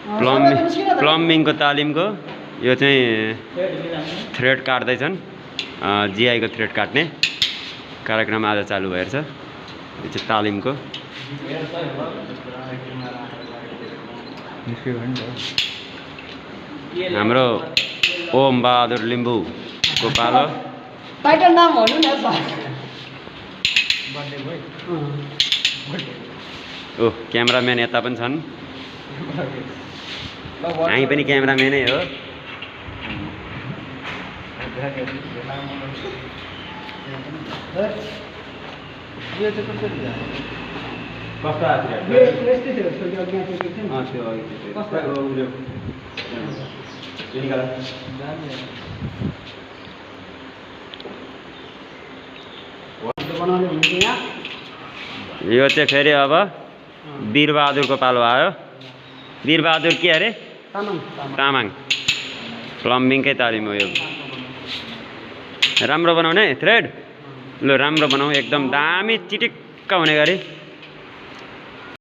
प्लम्बिङको तालिमको यो चाहिँ थ्रेड काट्दैछन्। जिआईको थ्रेड काट्ने कार्यक्रम आज चालु भएर छ। यो चाहिँ तालिमको हाम्रो ओम बहादुर लिम्बूको पालो। टाइटल नाम भन्नु न सर। ओ क्यामेराम्यान यता पनि छन्। हामी पनि क्यामेराम्यानै हो। यो चाहिँ फेरि अब वीरबहादुरको पालो आयो। वीरबहादुर के अरे? तामाङ। प्लम्बिङकै तालिम हो यो। राम्रो बनाउने थ्रेड। ल राम्रो बनाऊ, एकदम दामी चिटिक्क हुने गरी।